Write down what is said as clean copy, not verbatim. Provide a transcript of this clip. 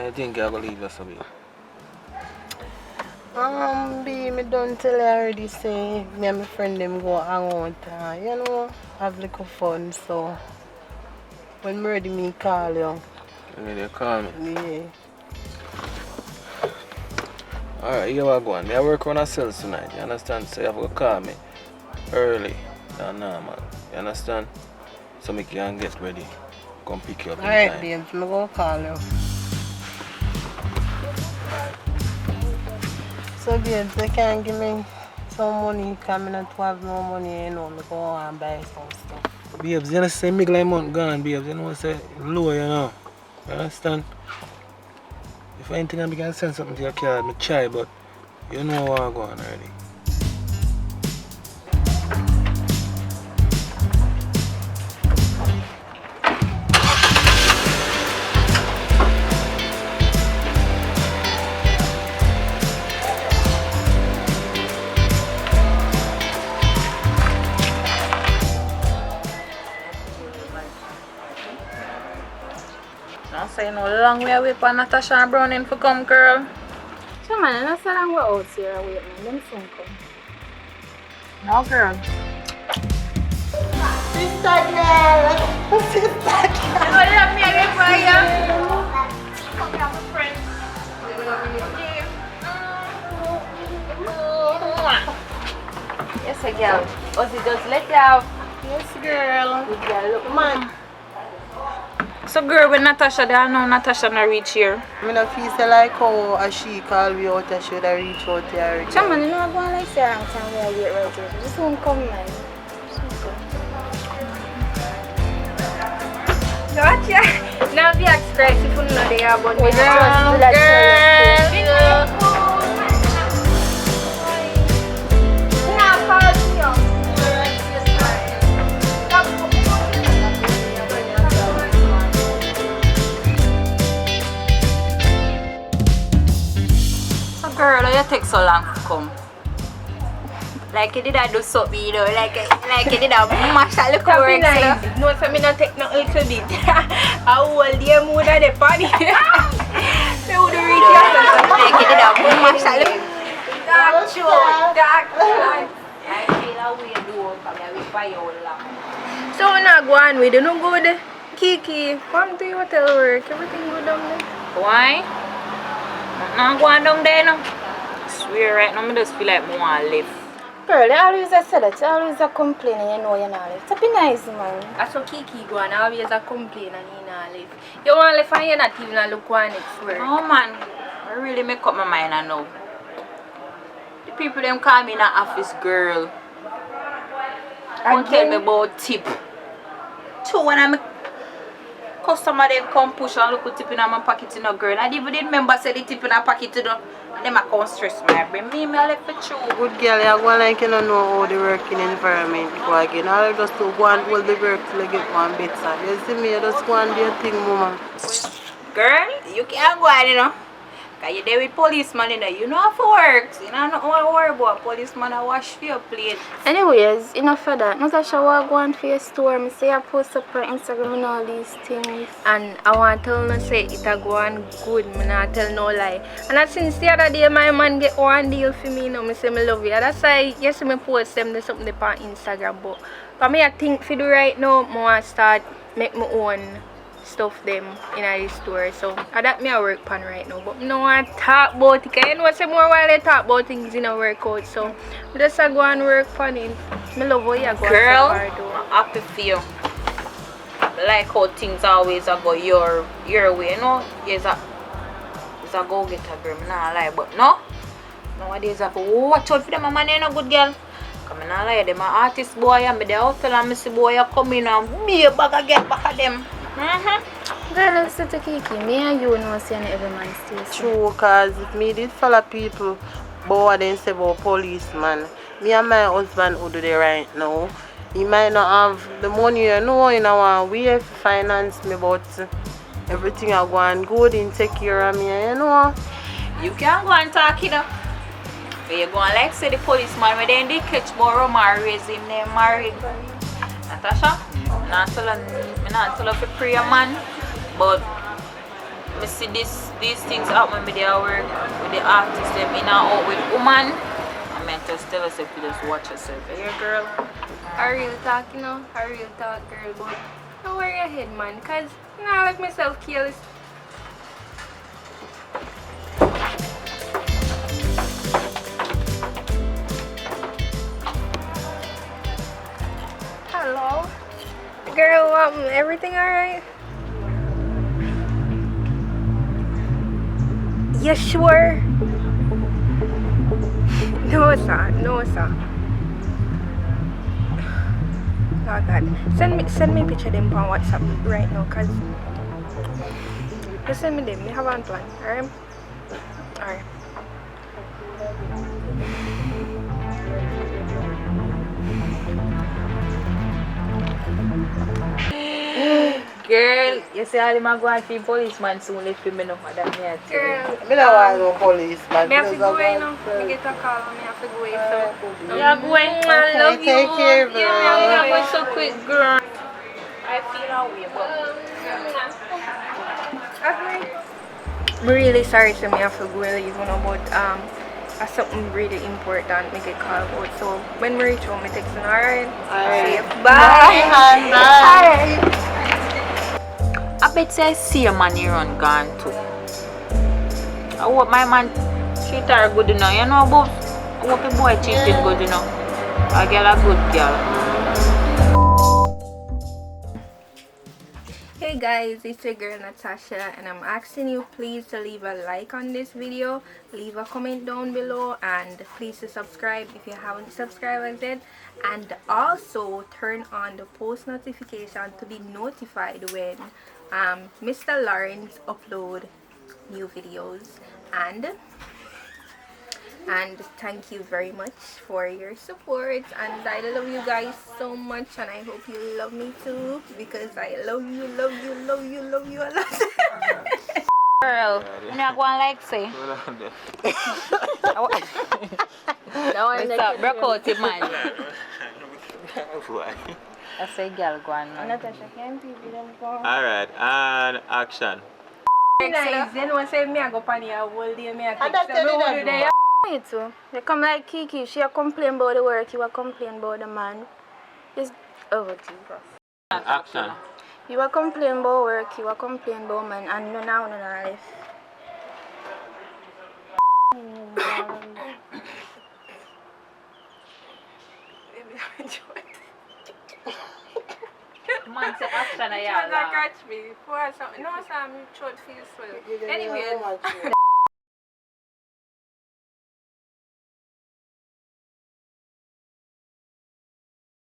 I think I'm gonna leave us a bit. Me don't tell you already say me and my friend them go hang out, you know, have little fun, so when me ready me call you. And you call me. Yeah. Alright, here I go on. I work on a sales tonight, you understand? So you have to call me early than normal. You understand? So me can get ready. Come pick you up in Alright, time. babes, I'm gonna call you. So, babes, you can give me some money because I don't have no money, you know, I go and buy some stuff. Babes, you understand? Me like month gone, babes. You know what I say? Low, you know. You understand? If anything, I can send something to your card, me try, but you know what I'm going already. Don't say no long way away for Natasha and Browning for come, girl. So man, I'm not so long we're out here waiting. Them soon come. No, girl. Sister girl! Sister girl! You know you have me again for you. Come here, my friend. Yes, girl. Ozzy, just let you have. Yes, girl. Good girl, look, man. So, girl, when Natasha there, I know Natasha not reach here. I mean, I feel so like how she called me out, I should have reached out to her. So man, you know I'm going like say around time we are wait right here. Just won't come man. Gotcha. Now if you ask Christ if you know they are but Girl, girl, you take so long to come. Like you did I do something, you know, like you did I mash that little work, you know. No, so me not take no little bit. I will dear mood of the party. They would reach out. Like you did I mash that little Dark joke, dark joke. I feel how we do because I will buy your love. So we not go on with it, no go there. Kiki, come to your hotel work, everything good down there. Why? I'm not going down there now. I swear right now, I just feel like I want to live. Girl, they always a say that, you always a complain and you know you're not live. It's be nice, man. That's what Kiki go and always a complain and you not live. You want to live and you not even look on it work. Oh man, I really make up my mind I know. The people them call me an office girl. Don't tell me about tip. So when I'm customer them come push and look at tip in my pocket in a girl. I didn't even remember say the tip in a pocket to the and them I can't stress my brain. Me I left it true. Good girl, you go like you don't know how the working environment go again. All you just to go and hold the work till you get one better. You see me, you just go and do your thing, mama. Girl, you can't go on, you know. Cause you're there with policeman, you know. You know how to work. So you know not want to worry about policeman I wash for your plate. Anyways, enough of that. Natasha, I go on for your store. I say I post up on Instagram and all these things. And I want to tell no say it a go on good. I not tell no lie. And since the other day my man get one deal for me, you know, I say I love you. That's why yes I post them there's something on Instagram. But for me I think for do right now, I want to start make my own stuff them in the store. So that me I work pan right now. But no I talk about it. Cause you know say more while I talk about things in a workout. So I just go and work pan it. I love how you go. Girl, I'm happy for you. I like how things always go your way, you know. It's a go get a girl, I not lie, but no. Nowadays I have to watch out for them, man, ain't no good girl. Come in and lie, them an artist boy and me the hotel and me see boy come in and me a bag and get back at them. Girl, let's say to Kiki, me and you know saying every man stays. True, cause if me did follow people about what they say about policeman, me and my husband who do the right now, he might not have the money, you know, in our way to finance me, but everything I go and good and take care of me, you know. You can go and talk, you know. But you go and like say the policeman when they catch Boro married him, they married. Natasha, I'm not tell her to pray a man, but I see these things happen with their work, with the artists, them in and out with woman. I mean, just tell us if you just watch yourself. Here, girl. A real talk, you know, a real talk, girl, but don't worry your head, man, cause you know I like myself careless. Hello, girl. Everything alright? You sure? No, sir. No, sir. Oh God, send me picture them on WhatsApp right now, cause just send me them. Me have one plan, alright? Alright. Girl, you see all them a go and see policeman soon left me no than me at Girl, Me don't want no policeman. me have to go away now. Me get a call and me have to go away. So you're going. I love you. Take care, bro. You're going so quick, girl. I feel that way, but I'm really sorry, so me have to go away, even about something really important me get called about. So when we reach home, me text you, alright? Alright. Bye. Bye. Bye. I bet say I see your man here on gone too. I hope my man treat her good enough. You know about I hope the boy treat him good enough. A girl a good girl. Hey guys, it's your girl Natasha, and I'm asking you please to leave a like on this video, leave a comment down below, and please to subscribe if you haven't subscribed yet, and also turn on the post notification to be notified when Mr. Lawrence upload new videos. And thank you very much for your support, and I love you guys so much, and I hope you love me too, because I love you a lot. Girl, I'm not going like say. Stop, broke out the man. I say girl go on. Natasha, can people them go? Alright, and action. Then one say me I go pan here all day, me I And that's the day. you too. You come like Kiki, she a complain about the work, you a complain about the man. Just Jesus. Action. You a complain about work, you a complain about man, and no now no life. Man say action I Catch me. For something. No, Sam, throat feels swell. Anyways.